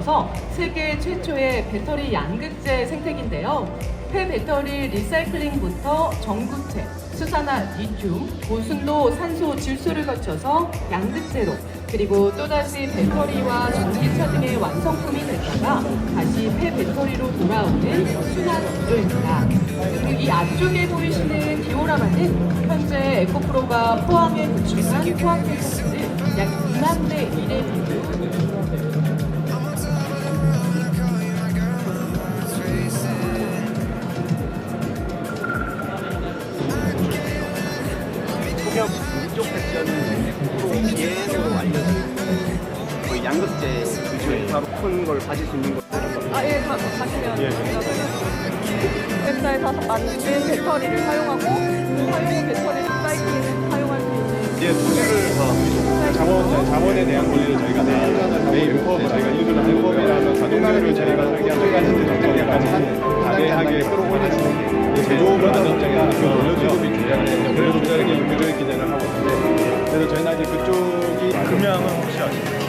거쳐서 세계 최초의 배터리 양극재 생태계인데요. 폐배터리 리사이클링부터 전구체, 수산화 리튬, 고순도 산소 질소를 거쳐서 양극재로, 그리고 또다시 배터리와 전기차 등의 완성품이 됐다가 다시 폐배터리로 돌아오는 순환 구조입니다. 그리고 이 앞쪽에 보이시는 디오라마는 현재 에코프로가 포항에 구축한 포항 콘텐츠를 약 2만 대 1의 비율로 소명 이쪽 패션은 프로 비행으로 알려진 거의 양극재 위주의 바로 큰 걸 가질 수 있는 거. 예, 가시면 제가 설명드릴게요. 웹사에서 만든 배터리를 사용하고 그 사용 배터리 리사이클을 사용할 수 있는 권리를 자본에 대한 권리를 저희가 매일 저희가 이루는 한법이라는 자동차를 저희가 설계하는 정책까지 다대하게 끌어올리는 제조업을 하는 입장에서 그 원료주급이 중요한데 원료주급자에게 유교적인 기대를 하고 있는데 그래서 저희는 아직 그쪽이 금양은 혹시 아시나요?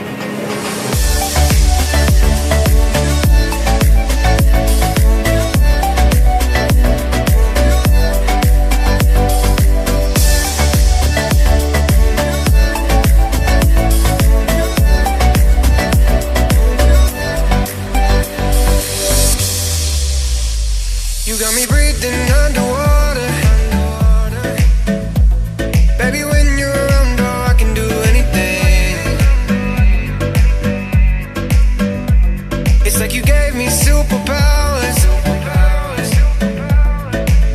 You got me breathing underwater. Baby, when you're around, oh, I can do anything. It's like you gave me superpowers.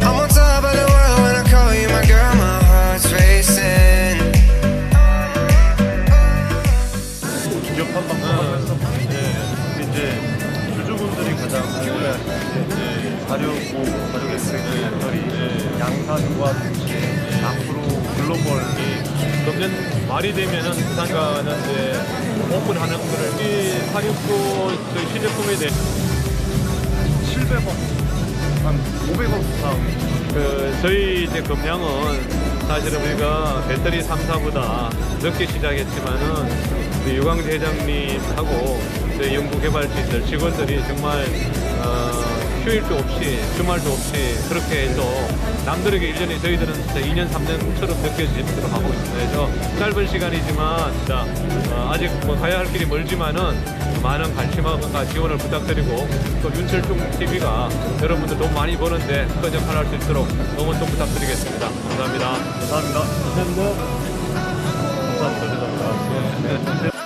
I'm on top of the world when I call you my girl, my heart's racing. 기업한 방법하면서 이제 주주분들이 가장 궁금해하시는 게 사료고 사료겠습니다. 배터리 양산과 동시에 앞으로 글로벌이 금년 말이 되면은 부산가는 이제 오픈하는 거를 이 사료고 저희 시제품에 대해 700억 한 500억 이상 저희 이제 금량은 사실은 우리가 배터리 3사보다 늦게 시작했지만은 우리 유광재 회장님하고 저희 연구개발진들 직원들이 정말 휴일도 없이 주말도 없이 그렇게 해서 남들에게 1년이 저희들은 진짜 2년 3년처럼 느껴지도록 하고 있습니다. 그래서 짧은 시간이지만 진짜 아직 뭐 가야 할 길이 멀지만은 많은 관심과 지원을 부탁드리고 또 윤철중 TV가 여러분들 돈 많이 버는데 큰 역할을 할 수 있도록 응원 좀 부탁드리겠습니다. 감사합니다. 감사합니다. 감사합니다. 감사합니다.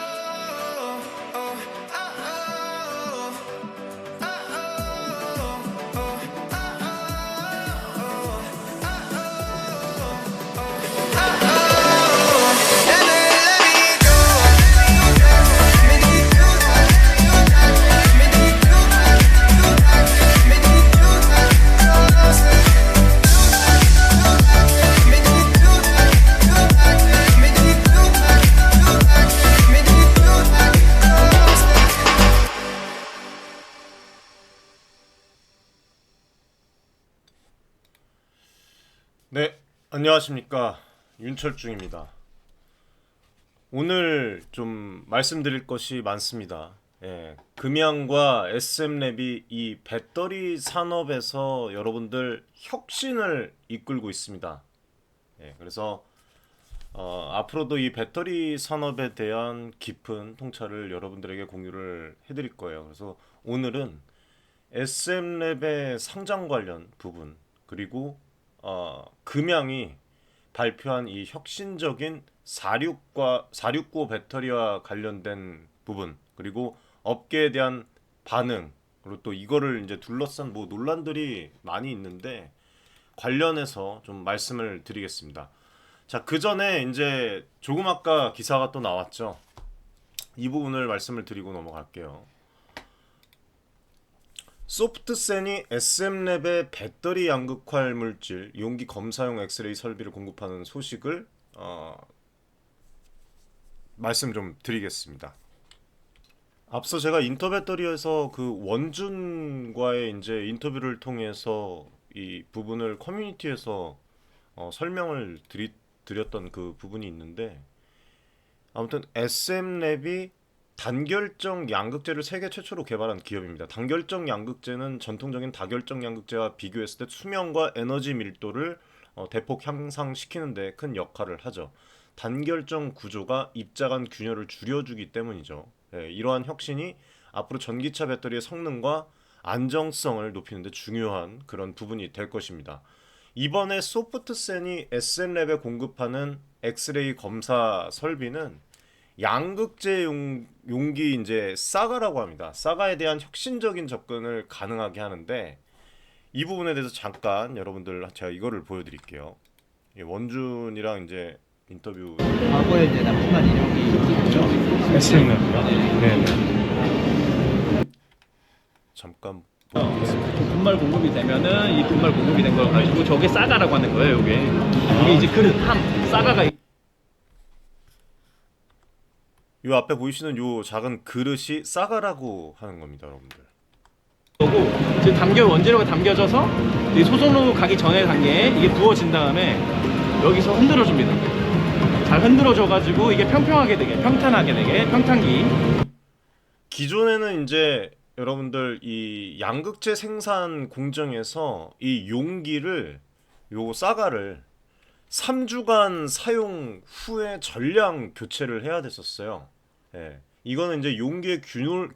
네, 안녕하십니까. 윤철중입니다. 오늘 좀 말씀드릴 것이 많습니다. 금양과 SM랩이 이 배터리 산업에서 여러분들 혁신을 이끌고 있습니다. 그래서 앞으로도 이 배터리 산업에 대한 깊은 통찰을 여러분들에게 공유를 해드릴 거예요. 그래서 오늘은 SM랩의 상장 관련 부분, 그리고 금양이 발표한 이 혁신적인 469 배터리와 관련된 부분, 그리고 업계에 대한 반응, 그리고 또 이거를 이제 둘러싼 뭐 논란들이 많이 있는데 관련해서 좀 말씀을 드리겠습니다. 자, 그 전에 이제 조금 아까 기사가 또 나왔죠. 이 부분을 말씀을 드리고 넘어갈게요. 소프트센이 SM랩의 배터리 양극활 물질 이온기 검사용 엑스레이 설비를 공급하는 소식을 말씀 좀 드리겠습니다. 앞서 제가 인터배터리에서 그 원준과의 이제 인터뷰를 통해서 이 부분을 커뮤니티에서 설명을 드렸던 그 부분이 있는데, 아무튼 SM랩이 단결정 양극재를 세계 최초로 개발한 기업입니다. 단결정 양극재는 전통적인 다결정 양극재와 비교했을 때 수명과 에너지 밀도를 대폭 향상시키는 데 큰 역할을 하죠. 단결정 구조가 입자간 균열을 줄여주기 때문이죠. 예, 이러한 혁신이 앞으로 전기차 배터리의 성능과 안정성을 높이는 데 중요한 그런 부분이 될 것입니다. 이번에 소프트센이 SM랩에 공급하는 엑스레이 검사 설비는 양극재 용기 이제 사가라고 합니다. 사가에 대한 혁신적인 접근을 가능하게 하는데 이 부분에 대해서 잠깐 여러분들 제가 이거를 보여드릴게요. 원준이랑 이제 인터뷰. 과거에 이제 납품한 이력이 있죠. SM랩이요? 네. 잠깐. 분말 공급이 되면은 이 분말 공급이 된 걸 가지고 저게 싸가라고 하는 거예요. 이게 이제 그릇 싸가가 요 앞에 보이시는 요 작은 그릇이 싸가라고 하는 겁니다, 여러분들. 거고 지금 원재료가 담겨져서 이 소선으로 가기 전에 단계에 이게 부어진 다음에 여기서 흔들어 줍니다. 잘 흔들어줘 가지고 이게 평평하게 되게 평탄하게 되게 평탄기. 기존에는 이제 여러분들 이 양극재 생산 공정에서 이 용기를 요 싸가를 3주간 사용 후에 전량 교체를 해야 됐었어요. 예. 이거는 이제 용기의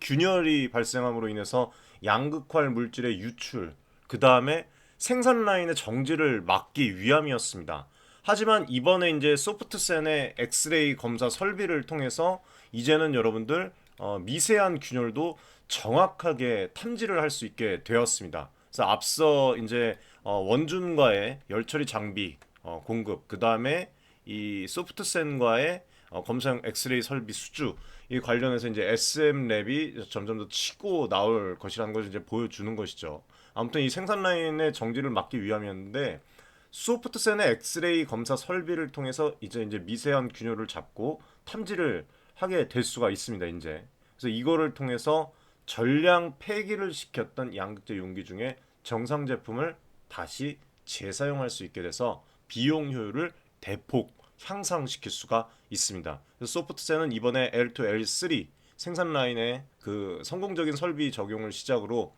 균열이 발생함으로 인해서 양극활 물질의 유출, 그 다음에 생산 라인의 정지를 막기 위함이었습니다. 하지만 이번에 이제 소프트센의 엑스레이 검사 설비를 통해서 이제는 여러분들 미세한 균열도 정확하게 탐지를 할 수 있게 되었습니다. 그래서 앞서 이제 원준과의 열처리 장비 공급, 그 다음에 이 소프트센과의 검사용 엑스레이 설비 수주 이 관련해서 이제 SM랩이 점점 더 치고 나올 것이라는 것을 이제 보여주는 것이죠. 아무튼 이 생산 라인의 정지를 막기 위함이었는데 소프트센의 엑스레이 검사 설비를 통해서 이제 미세한 균열을 잡고 탐지를 하게 될 수가 있습니다. 이제 그래서 이거를 통해서 전량 폐기를 시켰던 양극재 용기 중에 정상 제품을 다시 재사용할 수 있게 돼서 비용 효율을 대폭 향상시킬 수가 있습니다. 그래서 소프트센은 이번에 L2, L3 생산 라인의 그 성공적인 설비 적용을 시작으로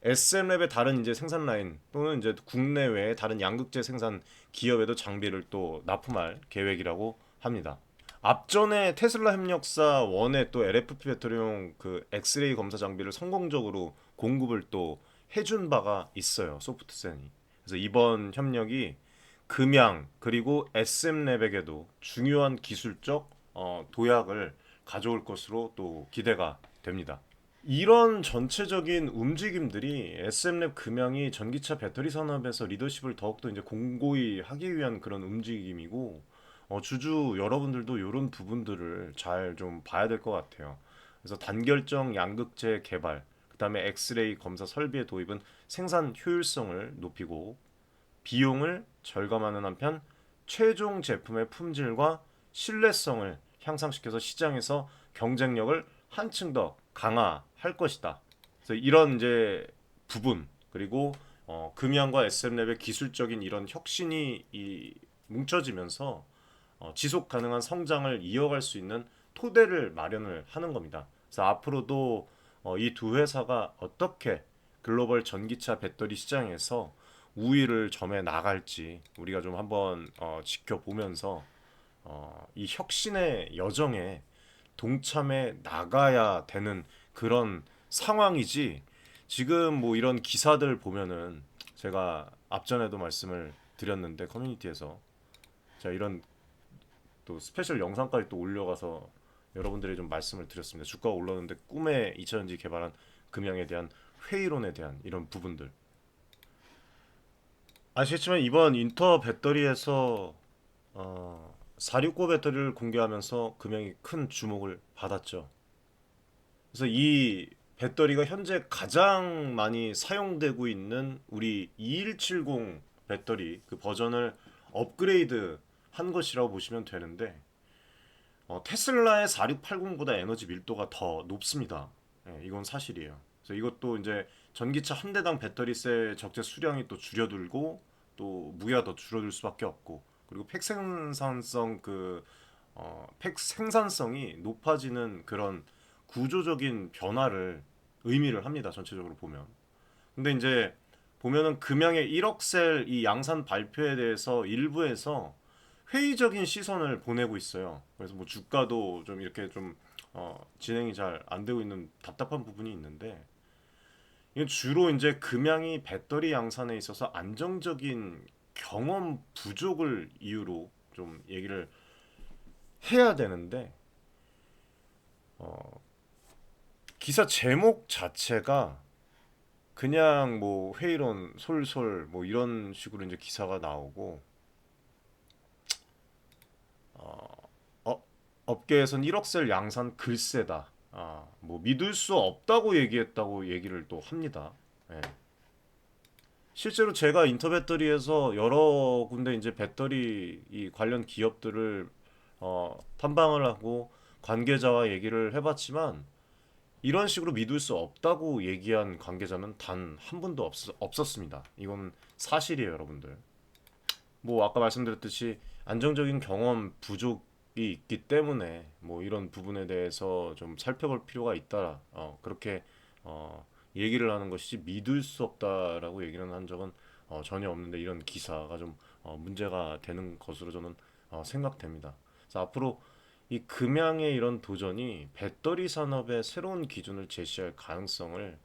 SM랩의 다른 이제 생산 라인 또는 이제 국내외의 다른 양극재 생산 기업에도 장비를 또 납품할 계획이라고 합니다. 앞전에 테슬라 협력사 원에 또 LFP 배터리용 그 엑스레이 검사 장비를 성공적으로 공급을 또 해준 바가 있어요. 소프트센이. 그래서 이번 협력이 금양 그리고 SM랩에게도 중요한 기술적 도약을 가져올 것으로 또 기대가 됩니다. 이런 전체적인 움직임들이 SM랩 금양이 전기차 배터리 산업에서 리더십을 더욱더 이제 공고히 하기 위한 그런 움직임이고 주주 여러분들도 이런 부분들을 잘 좀 봐야 될 것 같아요. 그래서 단결정 양극재 개발, 그 다음에 엑스레이 검사 설비의 도입은 생산 효율성을 높이고 비용을 절감하는 한편 최종 제품의 품질과 신뢰성을 향상시켜서 시장에서 경쟁력을 한층 더 강화할 것이다. 그래서 이런 이제 부분 그리고 금양과 SM랩의 기술적인 이런 혁신이 뭉쳐지면서 지속 가능한 성장을 이어갈 수 있는 토대를 마련을 하는 겁니다. 그래서 앞으로도 이 두 회사가 어떻게 글로벌 전기차 배터리 시장에서 우위를 점해 나갈지 우리가 좀 한번 지켜보면서 이 혁신의 여정에 동참해 나가야 되는 그런 상황이지 지금 뭐 이런 기사들 보면은 제가 앞전에도 말씀을 드렸는데 커뮤니티에서 제가 이런 또 스페셜 영상까지 또 올려가서 여러분들이 좀 말씀을 드렸습니다. 주가가 올랐는데 꿈의 2차전지 개발한 금양에 대한 회의론에 대한 이런 부분들 아시겠지만 이번 인터 배터리에서 469 배터리를 공개하면서 금양이 큰 주목을 받았죠. 그래서 이 배터리가 현재 가장 많이 사용되고 있는 우리 2170 배터리 그 버전을 업그레이드 한 것이라고 보시면 되는데 테슬라의 4680보다 에너지 밀도가 더 높습니다. 이건 사실이에요. 그래서 이것도 이제 전기차 한 대당 배터리세 적재 수량이 또 줄어들고 또 무게가 더 줄어들 수밖에 없고 그리고 팩 생산성이 높아지는 그런 구조적인 변화를 의미를 합니다. 전체적으로 보면. 근데 이제 보면은 금양의 1억 셀 이 양산 발표에 대해서 일부에서 회의적인 시선을 보내고 있어요. 그래서 뭐 주가도 좀 이렇게 좀 진행이 잘 안 되고 있는 답답한 부분이 있는데, 이건 주로 이제 금양이 배터리 양산에 있어서 안정적인 경험 부족을 이유로 좀 얘기를 해야 되는데, 기사 제목 자체가 그냥 뭐 회의론 솔솔 뭐 이런 식으로 이제 기사가 나오고, 업계에선 1억 셀 양산 글쎄다. 뭐 믿을 수 없다고 얘기했다고 얘기를 또 합니다. 예. 실제로 제가 인터배터리에서 여러 군데 이제 배터리 이 관련 기업들을 탐방을 하고 관계자와 얘기를 해봤지만, 이런 식으로 믿을 수 없다고 얘기한 관계자는 단 한 분도 없었습니다. 이건 사실이에요, 여러분들. 뭐 아까 말씀드렸듯이 안정적인 경험 부족이 있기 때문에 뭐 이런 부분에 대해서 좀 살펴볼 필요가 있다. 그렇게 얘기를 하는 것이지, 믿을 수 없다라고 얘기를 한 적은 전혀 없는데, 이런 기사가 좀 문제가 되는 것으로 저는 생각됩니다. 그래서 앞으로 이 금양의 이런 도전이 배터리 산업의 새로운 기준을 제시할 가능성을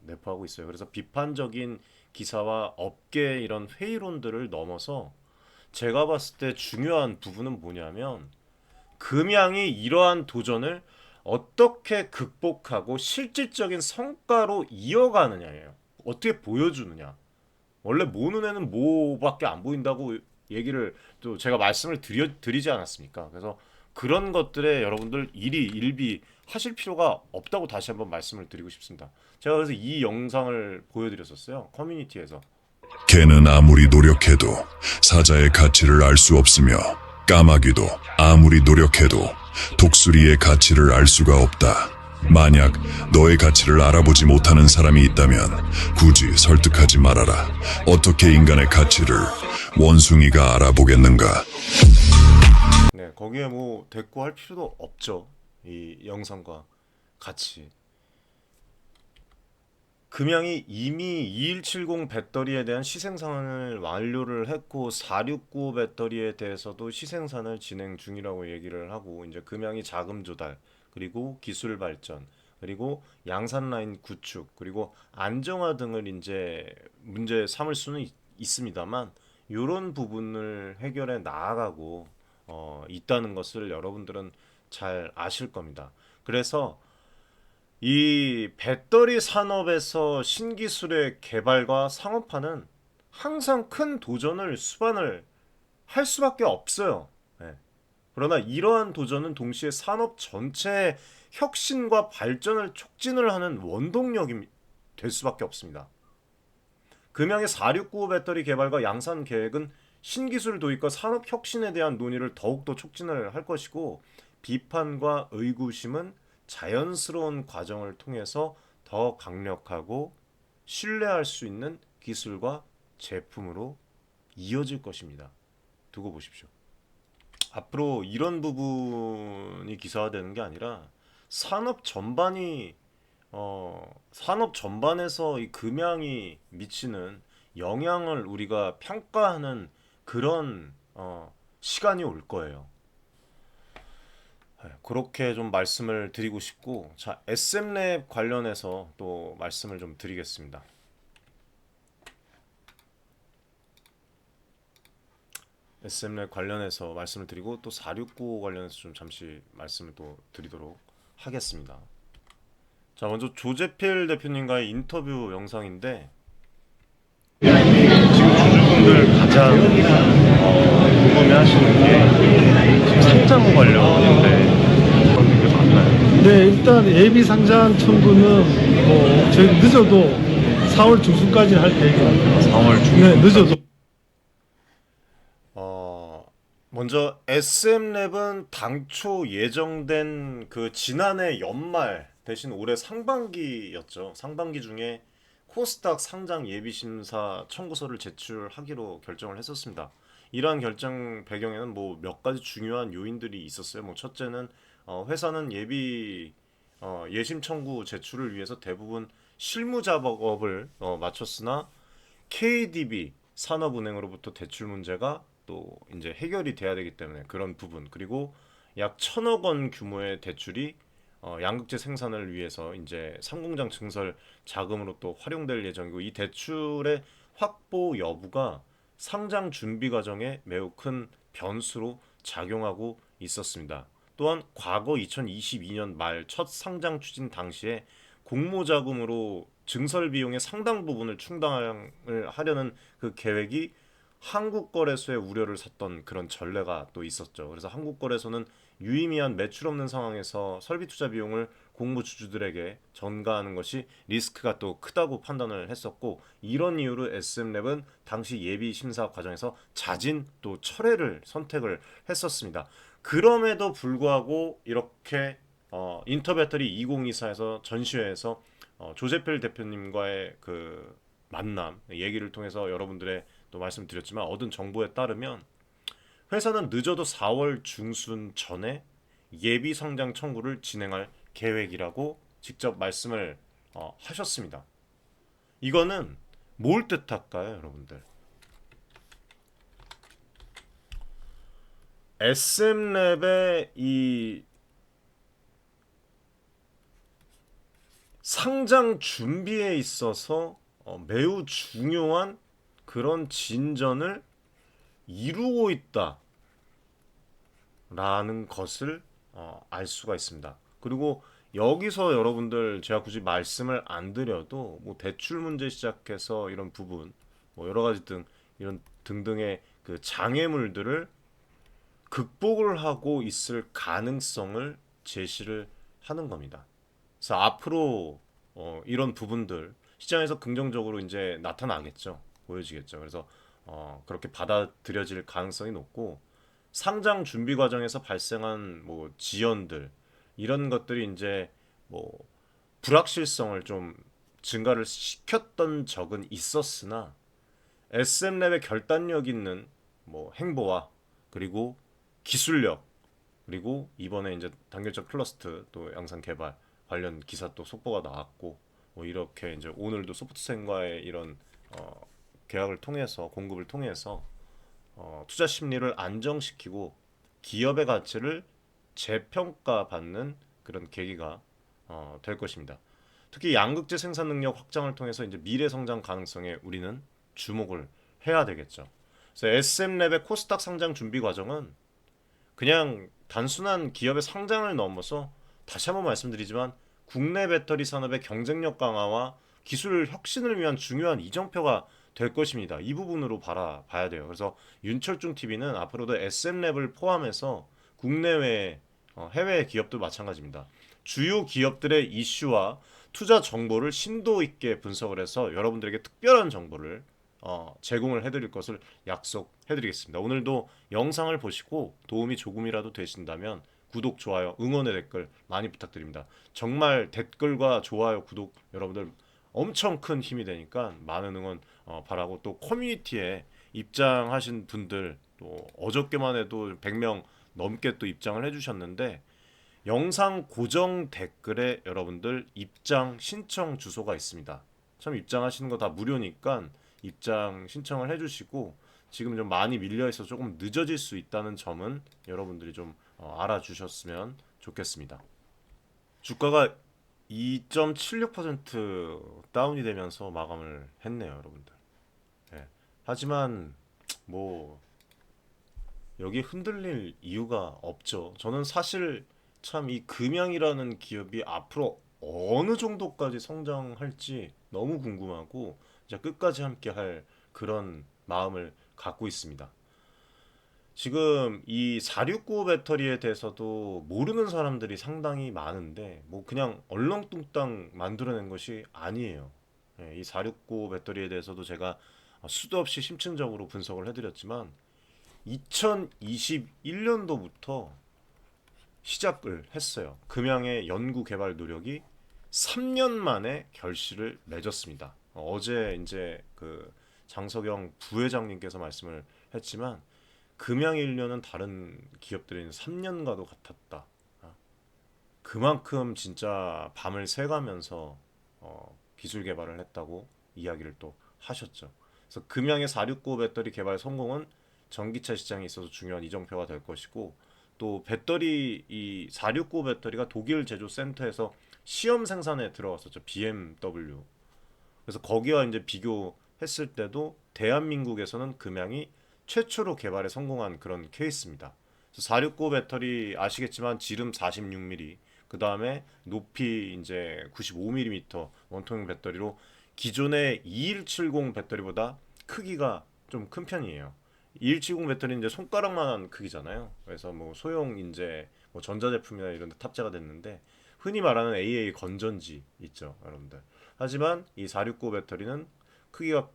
내포하고 있어요. 그래서 비판적인 기사와 업계의 이런 회의론들을 넘어서 제가 봤을 때 중요한 부분은 뭐냐면, 금양이 이러한 도전을 어떻게 극복하고 실질적인 성과로 이어가느냐예요. 어떻게 보여주느냐. 원래 모 눈에는 뭐밖에 안 보인다고 얘기를 또 제가 말씀을 드리지 않았습니까? 그래서 그런 것들에 여러분들 일비 하실 필요가 없다고 다시 한번 말씀을 드리고 싶습니다. 제가 그래서 이 영상을 보여드렸었어요. 커뮤니티에서. 개는 아무리 노력해도 사자의 가치를 알 수 없으며, 까마귀도 아무리 노력해도 독수리의 가치를 알 수가 없다. 만약 너의 가치를 알아보지 못하는 사람이 있다면 굳이 설득하지 말아라. 어떻게 인간의 가치를 원숭이가 알아보겠는가? 네, 거기에 뭐 대꾸할 필요도 없죠. 이 영상과 같이. 금양이 이미 2170 배터리에 대한 시생산을 완료를 했고, 469 배터리에 대해서도 시생산을 진행 중이라고 얘기를 하고, 이제 금양이 자금 조달, 그리고 기술 발전, 그리고 양산 라인 구축, 그리고 안정화 등을 이제 문제 삼을 수는 있습니다만, 이런 부분을 해결해 나아가고 있다는 것을 여러분들은 잘 아실 겁니다. 그래서 이 배터리 산업에서 신기술의 개발과 상업화는 항상 큰 도전을 수반을 할 수밖에 없어요. 네. 그러나 이러한 도전은 동시에 산업 전체의 혁신과 발전을 촉진을 하는 원동력이 될 수밖에 없습니다. 금양의 4695 배터리 개발과 양산 계획은 신기술 도입과 산업 혁신에 대한 논의를 더욱더 촉진을 할 것이고, 비판과 의구심은 자연스러운 과정을 통해서 더 강력하고 신뢰할 수 있는 기술과 제품으로 이어질 것입니다. 두고 보십시오. 앞으로 이런 부분이 기사화되는 게 아니라 산업 전반에서 이 금양이 미치는 영향을 우리가 평가하는 그런 시간이 올 거예요. 그렇게 좀 말씀을 드리고 싶고, 자, SM랩 관련해서 또 말씀을 좀 드리겠습니다. SM랩 관련해서 말씀을 드리고, 또 469 관련해서 좀 잠시 말씀을 또 드리도록 하겠습니다. 자, 먼저 조재필 대표님과의 인터뷰 영상인데, 지금 주주분들 가장 궁금해하시는 게 지금 상장 관련인데 그런 게 맞나요? 네, 일단 예비 상장 청구는 뭐 저희 늦어도 4월 중순까지 할 계획입니다. 4월 중순. 네, 늦어도. 먼저 SM랩은 당초 예정된 그 지난해 연말 대신 올해 상반기였죠. 상반기 중에 코스닥 상장 예비심사 청구서를 제출하기로 결정을 했었습니다. 이러한 결정 배경에는 뭐 몇 가지 중요한 요인들이 있었어요. 뭐 첫째는 회사는 예비 예심 청구 제출을 위해서 대부분 실무 작업을 마쳤으나 KDB 산업은행으로부터 대출 문제가 또 이제 해결이 돼야 되기 때문에 그런 부분, 그리고 약 1,000억 원 규모의 대출이 양극재 생산을 위해서 이제 상공장 증설 자금으로 또 활용될 예정이고, 이 대출의 확보 여부가 상장 준비 과정에 매우 큰 변수로 작용하고 있었습니다. 또한 과거 2022년 말 첫 상장 추진 당시에 공모자금으로 증설 비용의 상당 부분을 충당을 하려는 그 계획이 한국거래소의 우려를 샀던 그런 전례가 또 있었죠. 그래서 한국거래소는 유의미한 매출 없는 상황에서 설비 투자 비용을 공모 주주들에게 전가하는 것이 리스크가 또 크다고 판단을 했었고, 이런 이유로 SM랩은 당시 예비 심사 과정에서 자진 또 철회를 선택을 했었습니다. 그럼에도 불구하고 이렇게 인터배터리 2024에서 전시회에서 조제필 대표님과의 그 만남 얘기를 통해서 여러분들의 또 말씀드렸지만 얻은 정보에 따르면 회사는 늦어도 4월 중순 전에 예비 상장 청구를 진행할 계획이라고 직접 말씀을 하셨습니다. 이거는 뭘 뜻할까요, 여러분들? SM랩의 이 상장 준비에 있어서 매우 중요한 그런 진전을 이루고 있다라는 것을 알 수가 있습니다. 그리고 여기서 여러분들 제가 굳이 말씀을 안 드려도 뭐 대출 문제 시작해서 이런 부분, 뭐 여러 가지 등 이런 등등의 그 장애물들을 극복을 하고 있을 가능성을 제시를 하는 겁니다. 그래서 앞으로 이런 부분들 시장에서 긍정적으로 이제 나타나겠죠. 보여지겠죠. 그래서 그렇게 받아들여질 가능성이 높고, 상장 준비 과정에서 발생한 뭐 지연들 이런 것들이 이제 뭐 불확실성을 좀 증가를 시켰던 적은 있었으나 SM랩의 결단력 있는 뭐 행보와 그리고 기술력, 그리고 이번에 이제 단결적 클러스트 또 양산 개발 관련 기사 또 속보가 나왔고, 뭐 이렇게 이제 오늘도 소프트센과의 이런 계약을 통해서 공급을 통해서 투자 심리를 안정시키고 기업의 가치를 재평가받는 그런 계기가 될 것입니다. 특히 양극재 생산 능력 확장을 통해서 이제 미래 성장 가능성에 우리는 주목을 해야 되겠죠. 그래서 SM랩의 코스닥 상장 준비 과정은 그냥 단순한 기업의 상장을 넘어서, 다시 한번 말씀드리지만 국내 배터리 산업의 경쟁력 강화와 기술 혁신을 위한 중요한 이정표가 될 것입니다. 이 부분으로 바라봐야 돼요. 그래서 윤철중 TV는 앞으로도 SM랩을 포함해서 국내외 해외 기업도 마찬가지입니다. 주요 기업들의 이슈와 투자 정보를 심도 있게 분석을 해서 여러분들에게 특별한 정보를 제공을 해드릴 것을 약속해드리겠습니다. 오늘도 영상을 보시고 도움이 조금이라도 되신다면 구독, 좋아요, 응원의 댓글 많이 부탁드립니다. 정말 댓글과 좋아요, 구독 여러분들 엄청 큰 힘이 되니까 많은 응원 바라고, 또 커뮤니티에 입장하신 분들 또 어저께만 해도 100명 넘게 또 입장을 해주셨는데, 영상 고정 댓글에 여러분들 입장 신청 주소가 있습니다. 참 입장하시는 거 다 무료니까 입장 신청을 해주시고, 지금 좀 많이 밀려있어서 조금 늦어질 수 있다는 점은 여러분들이 좀 알아주셨으면 좋겠습니다. 주가가 2.76% 다운이 되면서 마감을 했네요, 여러분들. 네. 하지만 뭐 여기 흔들릴 이유가 없죠. 저는 사실 참 이 금양이라는 기업이 앞으로 어느 정도까지 성장할지 너무 궁금하고 진짜 끝까지 함께 할 그런 마음을 갖고 있습니다. 지금 이 469 배터리에 대해서도 모르는 사람들이 상당히 많은데 뭐 그냥 얼렁뚱땅 만들어낸 것이 아니에요. 이 469 배터리에 대해서도 제가 수도 없이 심층적으로 분석을 해드렸지만 2021년도부터 시작을 했어요. 금양의 연구 개발 노력이 3년 만에 결실을 맺었습니다. 어제 이제 그 장석영 부회장님께서 말씀을 했지만 금양 1년은 다른 기업들은 3년과도 같았다. 그만큼 진짜 밤을 새가면서 기술 개발을 했다고 이야기를 또 하셨죠. 그래서 금양의 469 배터리 개발 성공은 전기차 시장에 있어서 중요한 이정표가 될 것이고, 또 배터리 이 469 배터리가 독일 제조 센터에서 시험 생산에 들어갔었죠. BMW. 그래서 거기와 이제 비교했을 때도 대한민국에서는 금양이 최초로 개발에 성공한 그런 케이스입니다. 469 배터리 아시겠지만 지름 46mm, 그 다음에 높이 이제 95mm 원통형 배터리로 기존의 2170 배터리보다 크기가 좀 큰 편이에요. 2170 배터리는 이제 손가락만한 크기잖아요. 그래서 뭐 소형 이제 뭐 전자제품이나 이런 데 탑재가 됐는데, 흔히 말하는 AA 건전지 있죠, 여러분들. 하지만 이 469 배터리는 크기가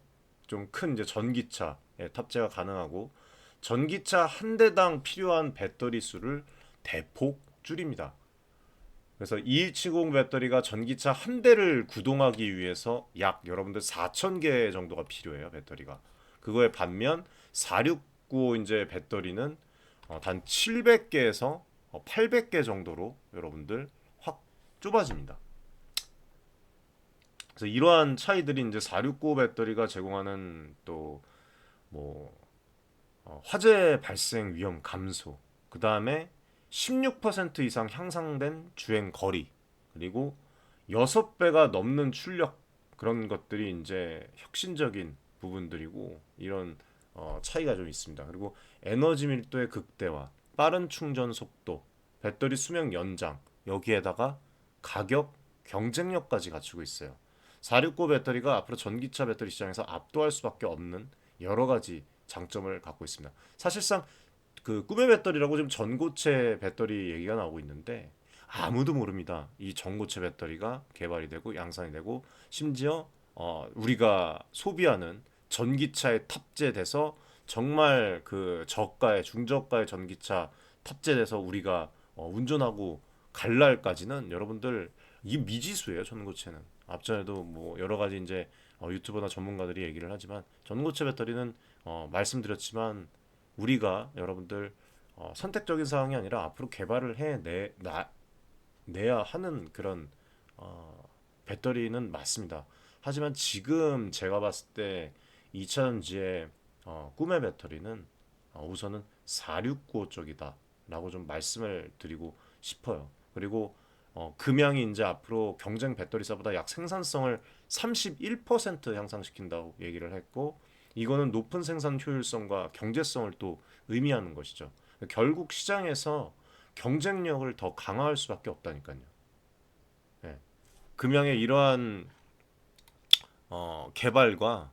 좀 큰 이제 전기차에 탑재가 가능하고, 전기차 한 대당 필요한 배터리 수를 대폭 줄입니다. 그래서 2170 배터리가 전기차 한 대를 구동하기 위해서 약 여러분들 4,000개 정도가 필요해요, 배터리가. 그거에 반면 469 이제 배터리는 단 700개에서 800개 정도로 여러분들 확 좁아집니다. 그래서 이러한 차이들이 이제 469 배터리가 제공하는 또 뭐 화재 발생 위험 감소, 그 다음에 16% 이상 향상된 주행 거리, 그리고 6배가 넘는 출력, 그런 것들이 이제 혁신적인 부분들이고, 이런 차이가 좀 있습니다. 그리고 에너지 밀도의 극대화, 빠른 충전 속도, 배터리 수명 연장, 여기에다가 가격, 경쟁력까지 갖추고 있어요. 469 배터리가 앞으로 전기차 배터리 시장에서 압도할 수밖에 없는 여러 가지 장점을 갖고 있습니다. 사실상 그 꿈의 배터리라고 지금 전고체 배터리 얘기가 나오고 있는데, 아무도 모릅니다. 이 전고체 배터리가 개발이 되고 양산이 되고, 심지어 우리가 소비하는 전기차에 탑재돼서 정말 그 저가의 중저가의 전기차 탑재돼서 우리가 운전하고 갈 날까지는 여러분들 이게 미지수예요. 전고체는 앞전에도 뭐 여러 가지 이제 유튜버나 전문가들이 얘기를 하지만, 전고체 배터리는 말씀드렸지만 우리가 여러분들 선택적인 사항이 아니라 앞으로 개발을 내야 하는 그런 배터리는 맞습니다. 하지만 지금 제가 봤을 때 2차전지의 꿈의 배터리는 우선은 469 쪽이다 라고 좀 말씀을 드리고 싶어요. 그리고 금양이 이제 앞으로 경쟁 배터리사보다 약 생산성을 31% 향상시킨다고 얘기를 했고, 이거는 높은 생산 효율성과 경제성을 또 의미하는 것이죠. 결국 시장에서 경쟁력을 더 강화할 수밖에 없다니까요. 네. 금양의 이러한 개발과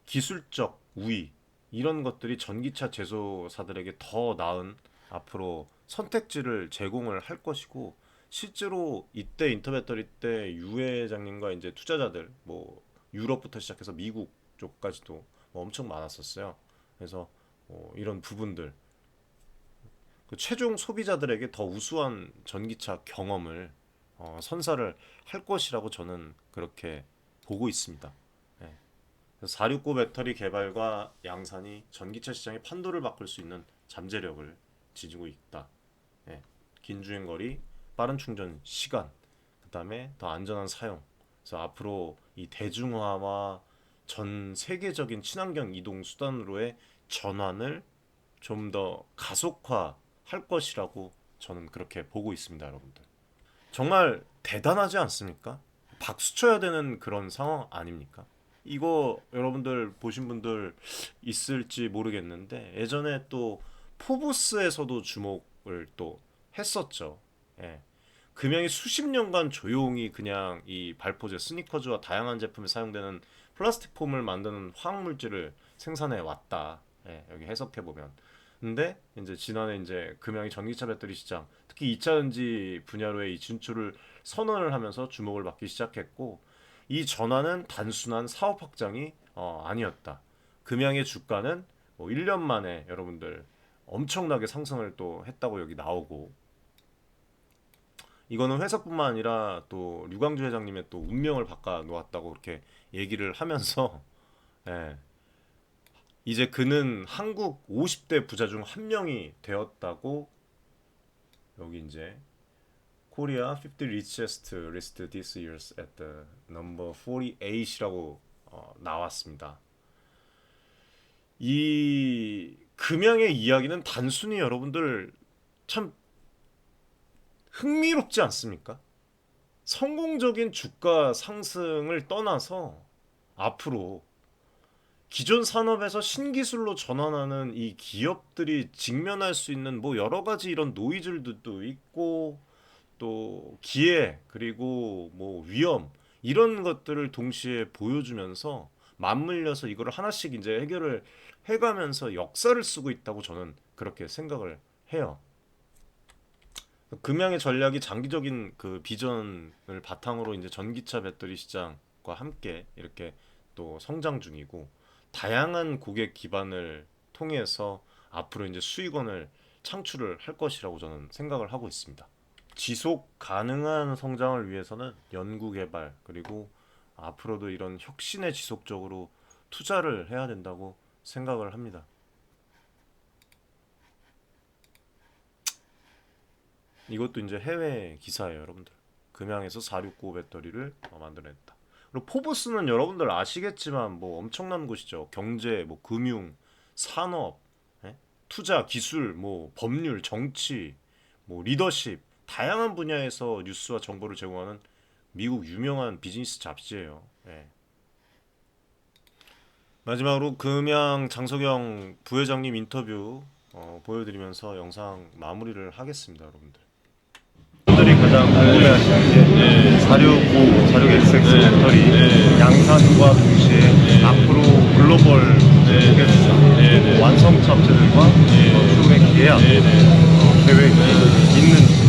기술적 우위, 이런 것들이 전기차 제조사들에게 더 나은 앞으로 선택지를 제공을 할 것이고, 실제로 이때 인터배터리 때 유 회장님과 이제 투자자들 뭐 유럽부터 시작해서 미국 쪽까지도 엄청 많았었어요. 그래서 이런 부분들, 그 최종 소비자들에게 더 우수한 전기차 경험을 선사를 할 것이라고 저는 그렇게 보고 있습니다. 네. 469 배터리 개발과 양산이 전기차 시장의 판도를 바꿀 수 있는 잠재력을 지니고 있다. 네. 긴 주행거리, 빠른 충전 시간, 그 다음에 더 안전한 사용. 그래서 앞으로 이 대중화와 전 세계적인 친환경 이동 수단으로의 전환을 좀 더 가속화할 것이라고 저는 그렇게 보고 있습니다, 여러분들. 정말 대단하지 않습니까? 박수 쳐야 되는 그런 상황 아닙니까? 이거 여러분들 보신 분들 있을지 모르겠는데, 예전에 또 포브스에서도 주목을 또 했었죠. 예. 금양이 수십 년간 조용히 그냥 이 발포제, 스니커즈와 다양한 제품에 사용되는 플라스틱 폼을 만드는 화학물질을 생산해 왔다. 예, 여기 해석해 보면. 근데 이제 지난해 이제 금양이 전기차 배터리 시장, 특히 2차전지 분야로의 이 진출을 선언을 하면서 주목을 받기 시작했고, 이 전환은 단순한 사업 확장이 아니었다. 금양의 주가는 뭐 1년 만에 여러분들 엄청나게 상승을 또 했다고 여기 나오고, 이거는 회사뿐만 아니라 또 류광주 회장님의 또 운명을 바꿔 놓았다고 그렇게 얘기를 하면서 예, 이제 그는 한국 50대 부자 중 한 명이 되었다고 여기 이제 Korea 50 richest list this year at the number 48이라고 나왔습니다. 이 금양의 이야기는 단순히 여러분들 참 흥미롭지 않습니까? 성공적인 주가 상승을 떠나서 앞으로 기존 산업에서 신기술로 전환하는 이 기업들이 직면할 수 있는 뭐 여러 가지 이런 노이즈들도 있고 또 기회 그리고 뭐 위험 이런 것들을 동시에 보여주면서 맞물려서 이거를 하나씩 이제 해결을 해가면서 역사를 쓰고 있다고 저는 그렇게 생각을 해요. 금양의 전략이 장기적인 그 비전을 바탕으로 이제 전기차 배터리 시장과 함께 이렇게 또 성장 중이고 다양한 고객 기반을 통해서 앞으로 이제 수익원을 창출을 할 것이라고 저는 생각을 하고 있습니다. 지속 가능한 성장을 위해서는 연구 개발 그리고 앞으로도 이런 혁신에 지속적으로 투자를 해야 된다고 생각을 합니다. 이것도 이제 해외 기사예요, 여러분들. 금양에서 469 배터리를 만들어냈다. 그리고 포브스는 여러분들 아시겠지만 뭐 엄청난 곳이죠. 경제, 뭐 금융, 산업, 투자, 기술, 뭐 법률, 정치, 뭐 리더십 다양한 분야에서 뉴스와 정보를 제공하는 미국 유명한 비즈니스 잡지예요. 마지막으로 금양 장석영 부회장님 인터뷰 보여드리면서 영상 마무리를 하겠습니다, 여러분들. 분들이 가장 궁금해하시는 게 465, 46XX 배터리 양산과 동시에 앞으로 글로벌 고객사, 완성차 업체들과 추후에 계약 계획이 있는지.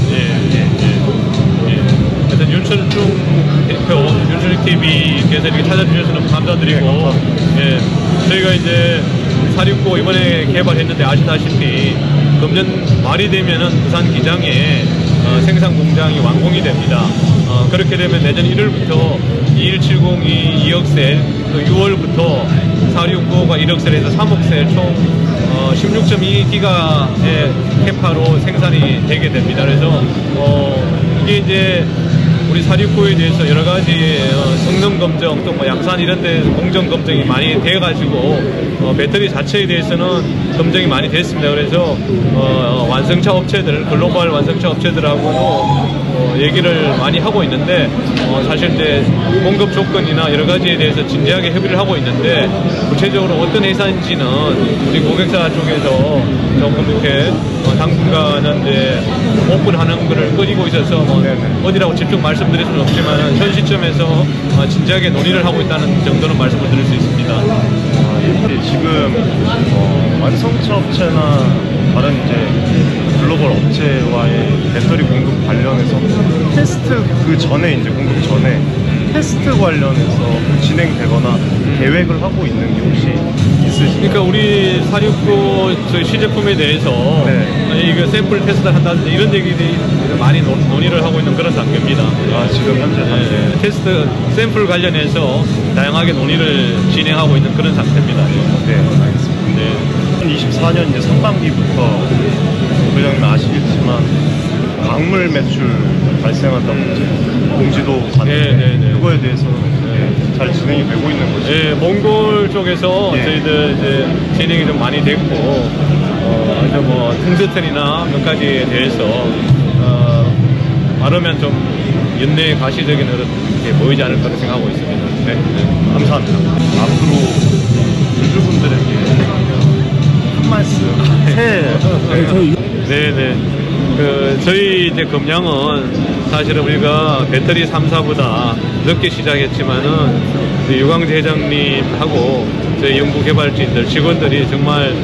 일단 윤철중 대표, 윤철중 TV께서 이렇게 찾아주셔서 너무 감사드리고, 저희가 이제 469 이번에 개발했는데 아시다시피 금년 말이 되면은 부산 기장에 생산 공장이 완공이 됩니다. 그렇게 되면 내년 1월부터 21702 2억 셀, 또 6월부터 4695가 1억 셀에서 3억 셀 총 16.2기가의 캐파로 생산이 되게 됩니다. 그래서 이게 이제 우리 469에 대해서 여러 가지 성능 검정 또 뭐 양산 이런 데 공정 검증이 많이 돼 가지고 배터리 자체에 대해서는 검증이 많이 됐습니다. 그래서 완성차 업체들, 글로벌 완성차 업체들하고도 얘기를 많이 하고 있는데 사실 이제 공급 조건이나 여러 가지에 대해서 진지하게 협의를 하고 있는데 구체적으로 어떤 회사인지는 우리 고객사 쪽에서 조금 이렇게 당분간은 이제 오픈하는 거를 끄리고 있어서 뭐 어디라고 직접 말씀드릴 수는 없지만 현 시점에서 진지하게 논의를 하고 있다는 정도는 말씀을 드릴 수 있습니다. 지금 완성차 업체나 다른 이제 글로벌 업체와의 배터리 공급 관련해서 테스트 그 전에 이제 공급 전에 테스트 관련해서 진행되거나 계획을 하고 있는 게 혹시 있으신가요? 그러니까 우리 469 저희 시제품에 대해서 이거 샘플 테스트를 한다든지 이런 얘기들이 많이 논의를 하고 있는 그런 단계입니다. 지금 현재 단계. 테스트 샘플 관련해서 다양하게 논의를 진행하고 있는 그런 상태입니다. 네, 알겠습니다. 2024년 이제 상반기부터 부회장님 아시겠지만 광물 매출 발생한다고 이제 공지도 받는데 그거에 대해서는 잘 진행이 되고 있는 거죠? 몽골 쪽에서 저희들 이제 진행이 좀 많이 됐고 아주 뭐 퉁스턴이나 몇 가지에 대해서 말하면 좀 연내에 가시적인 이렇게 보이지 않을 거라 생각하고 있습니다. 감사합니다. 앞으로 유주분들에게 한 말씀. 네네. 저희 이제 금양은 사실은 우리가 배터리 3사보다 늦게 시작했지만은 유광재 회장님하고 저희 연구개발진들 직원들이 정말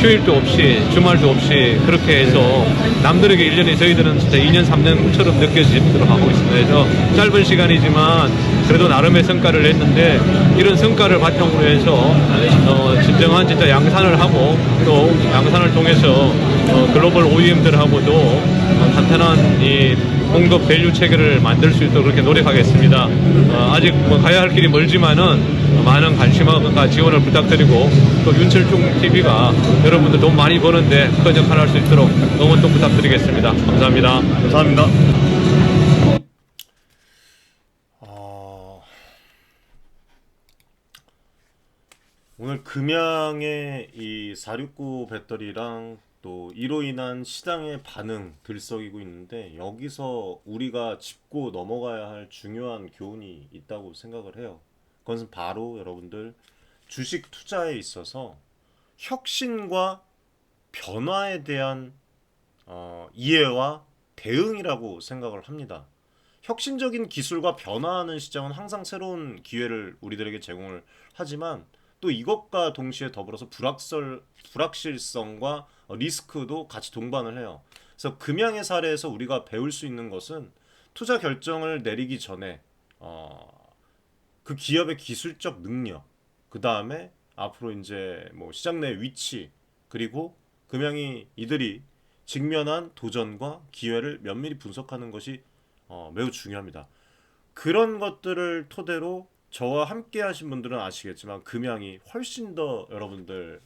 휴일도 없이 주말도 없이 그렇게 해서 남들에게 1년에 저희들은 진짜 2년 3년처럼 느껴지도록 하고 있습니다. 그래서 짧은 시간이지만 그래도 나름의 성과를 냈는데 이런 성과를 바탕으로 해서 진정한 진짜 양산을 하고 또 양산을 통해서 글로벌 OEM들하고도 탄탄한 이 공급 밸류 체계를 만들 수 있도록 그렇게 노력하겠습니다. 아직 뭐 가야 할 길이 멀지만은 많은 관심과 지원을 부탁드리고 또 윤철중 TV가 여러분들 돈 많이 버는데 큰 역할을 할 수 있도록 응원 또 부탁드리겠습니다. 감사합니다. 감사합니다. 오늘 금양의 이 469 배터리랑 또 이로 인한 시장의 반응 들썩이고 있는데, 여기서 우리가 짚고 넘어가야 할 중요한 교훈이 있다고 생각을 해요. 그것은 바로 여러분들 주식 투자에 있어서 혁신과 변화에 대한 이해와 대응이라고 생각을 합니다. 혁신적인 기술과 변화하는 시장은 항상 새로운 기회를 우리들에게 제공을 하지만, 또 이것과 동시에 더불어서 불확실성과 리스크도 같이 동반을 해요. 그래서 금양의 사례에서 우리가 배울 수 있는 것은 투자 결정을 내리기 전에 그 기업의 기술적 능력, 그 다음에 앞으로 이제 뭐 시장 내 위치, 그리고 금양이 이들이 직면한 도전과 기회를 면밀히 분석하는 것이 매우 중요합니다. 그런 것들을 토대로 저와 함께 하신 분들은 아시겠지만, 금양이 훨씬 더 여러분들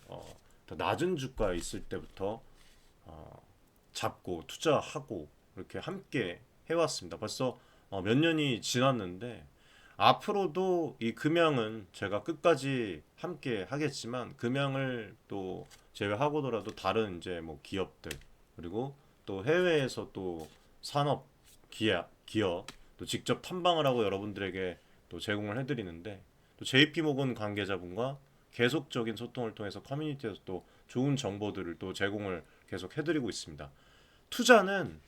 더 낮은 주가에 있을 때부터 잡고 투자하고 이렇게 함께 해왔습니다. 벌써 몇 년이 지났는데, 앞으로도 이 금양은 제가 끝까지 함께 하겠지만, 금양을 또 제외하고더라도 다른 이제 뭐 기업들, 그리고 또 해외에서 또 산업 기업 또 직접 탐방을 하고 여러분들에게 또 제공을 해드리는데, 또 JP모건 관계자분과 계속적인 소통을 통해서 커뮤니티에서 또 좋은 정보들을 또 제공을 계속 해드리고 있습니다. 투자는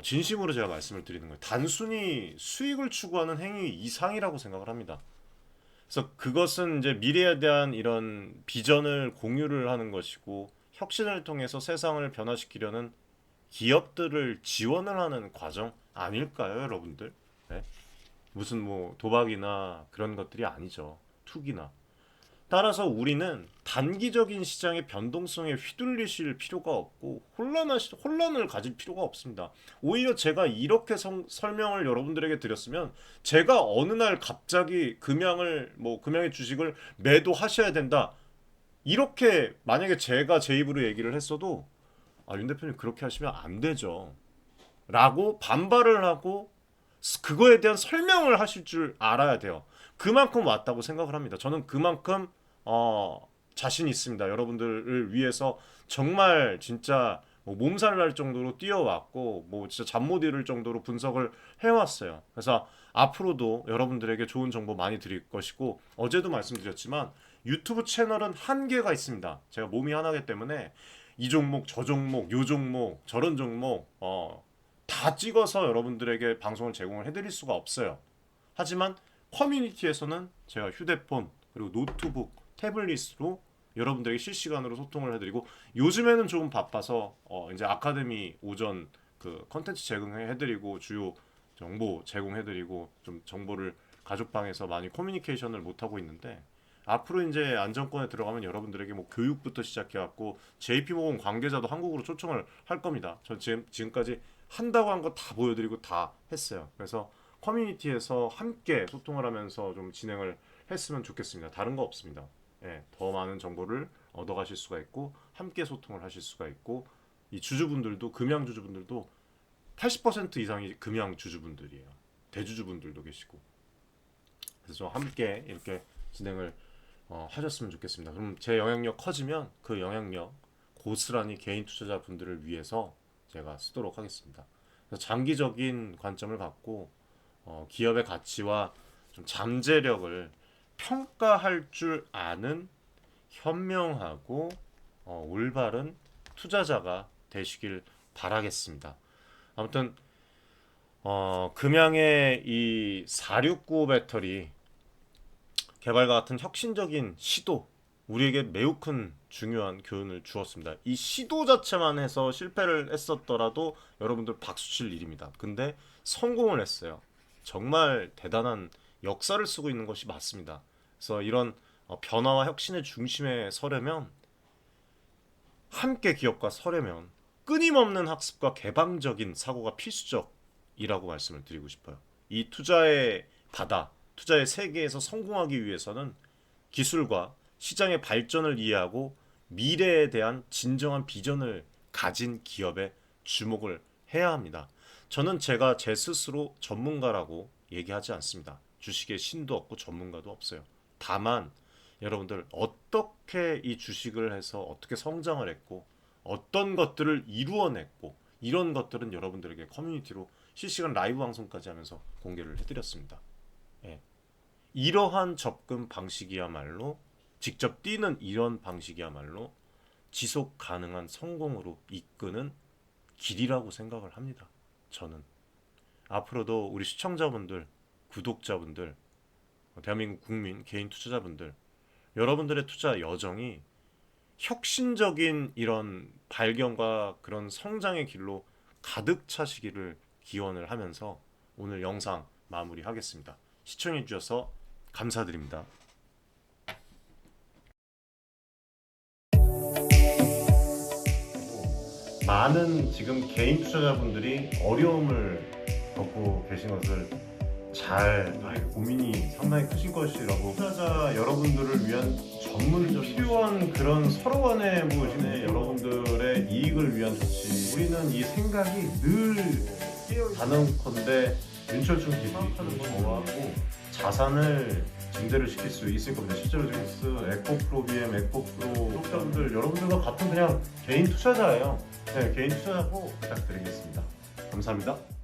진심으로 제가 말씀을 드리는 거예요. 단순히 수익을 추구하는 행위 이상이라고 생각을 합니다. 그래서 그것은 이제 미래에 대한 이런 비전을 공유를 하는 것이고, 혁신을 통해서 세상을 변화시키려는 기업들을 지원을 하는 과정 아닐까요, 여러분들? 네? 무슨 뭐 도박이나 그런 것들이 아니죠. 투기나. 따라서 우리는 단기적인 시장의 변동성에 휘둘리실 필요가 없고 혼란을 가질 필요가 없습니다. 오히려 제가 이렇게 설명을 여러분들에게 드렸으면, 제가 어느 날 갑자기 금양의 주식을 매도하셔야 된다, 이렇게 만약에 제가 제 입으로 얘기를 했어도 윤 대표님 그렇게 하시면 안 되죠 라고 반발을 하고 그거에 대한 설명을 하실 줄 알아야 돼요. 그만큼 왔다고 생각을 합니다. 저는 그만큼 자신 있습니다. 여러분들을 위해서 정말 진짜 몸살 날 정도로 뛰어왔고, 진짜 잠 못 이룰 정도로 분석을 해왔어요. 그래서 앞으로도 여러분들에게 좋은 정보 많이 드릴 것이고, 어제도 말씀드렸지만 유튜브 채널은 한계가 있습니다. 제가 몸이 하나이기 때문에 이 종목 저 종목 요 종목 저런 종목 다 찍어서 여러분들에게 방송을 제공을 해드릴 수가 없어요. 하지만 커뮤니티에서는 제가 휴대폰 그리고 노트북, 태블릿으로 여러분들에게 실시간으로 소통을 해드리고, 요즘에는 조금 바빠서 이제 아카데미 오전 그 컨텐츠 제공해드리고 주요 정보 제공해드리고 좀 정보를 가족방에서 많이 커뮤니케이션을 못하고 있는데, 앞으로 이제 안정권에 들어가면 여러분들에게 뭐 교육부터 시작해갖고 JP모건 관계자도 한국으로 초청을 할 겁니다. 전 지금까지 한다고 한 거 다 보여드리고 다 했어요. 그래서 커뮤니티에서 함께 소통을 하면서 좀 진행을 했으면 좋겠습니다. 다른 거 없습니다. 예, 더 많은 정보를 얻어가실 수가 있고, 함께 소통을 하실 수가 있고, 이 주주분들도, 금양 주주분들도 80% 이상이 금양 주주분들이에요. 대주주분들도 계시고. 그래서 좀 함께 이렇게 진행을 하셨으면 좋겠습니다. 그럼 제 영향력 커지면 그 영향력 고스란히 개인 투자자분들을 위해서 제가 쓰도록 하겠습니다. 그래서 장기적인 관점을 갖고 기업의 가치와 좀 잠재력을 평가할 줄 아는 현명하고 올바른 투자자가 되시길 바라겠습니다. 아무튼 금양의 이 469 배터리 개발과 같은 혁신적인 시도, 우리에게 매우 큰 중요한 교훈을 주었습니다. 이 시도 자체만 해서 실패를 했었더라도 여러분들 박수칠 일입니다. 근데 성공을 했어요. 정말 대단한 역사를 쓰고 있는 것이 맞습니다. 그래서 이런 변화와 혁신의 중심에 서려면 함께 기업과 서려면 끊임없는 학습과 개방적인 사고가 필수적이라고 말씀을 드리고 싶어요. 이 투자의 바다, 투자의 세계에서 성공하기 위해서는 기술과 시장의 발전을 이해하고 미래에 대한 진정한 비전을 가진 기업에 주목을 해야 합니다. 저는 제가 제 스스로 전문가라고 얘기하지 않습니다. 주식에 신도 없고 전문가도 없어요. 다만 여러분들 어떻게 이 주식을 해서 어떻게 성장을 했고 어떤 것들을 이루어냈고 이런 것들은 여러분들에게 커뮤니티로 실시간 라이브 방송까지 하면서 공개를 해드렸습니다. 예. 이러한 접근 방식이야말로 직접 뛰는 이런 방식이야말로 지속 가능한 성공으로 이끄는 길이라고 생각을 합니다. 저는 앞으로도 우리 시청자분들, 구독자분들, 대한민국 국민, 개인 투자자분들 여러분들의 투자 여정이 혁신적인 이런 발견과 그런 성장의 길로 가득 차시기를 기원을 하면서 오늘 영상 마무리하겠습니다. 시청해 주셔서 감사드립니다. 많은 지금 개인 투자자분들이 어려움을 겪고 계신 것을 잘 고민이 상당히 크신 것이라고 투자자 여러분들을 위한 전문적인 필요한 그런 서로 간의 무엇이네 여러분들의 이익을 위한 조치 우리는 이 생각이 늘 단언컨대 윤철중 기술이 저하고 자산을 증대를 시킬 수 있을 겁니다. 실제로 지금 에코프로 BM, 에코프로 구독자분들 여러분들과 같은 그냥 개인 투자자예요. 네, 개인 투자자고 부탁드리겠습니다. 감사합니다.